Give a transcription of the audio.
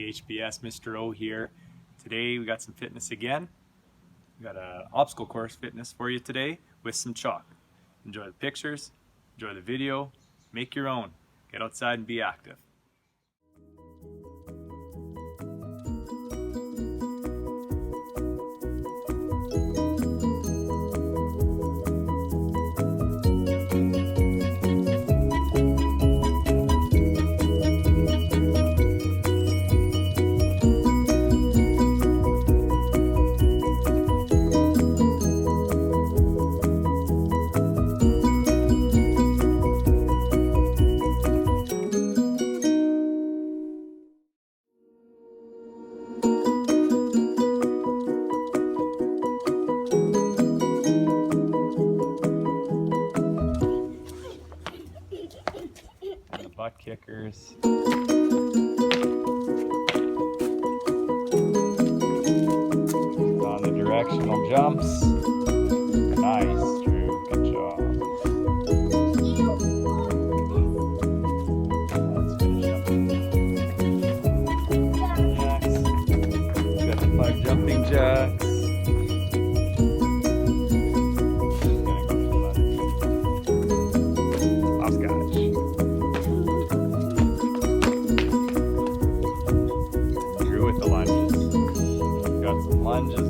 HBS Mr. O here. Today we got some fitness again. We got an obstacle course fitness for you today with some chalk. Enjoy the pictures, enjoy the video, make your own. Get outside and be active. Butt kickers. On the directional jumps. Nice, Drew. Good job. Let's finish up. Jacks. Got the 5 jumping jacks. With the lunges. Got some lunges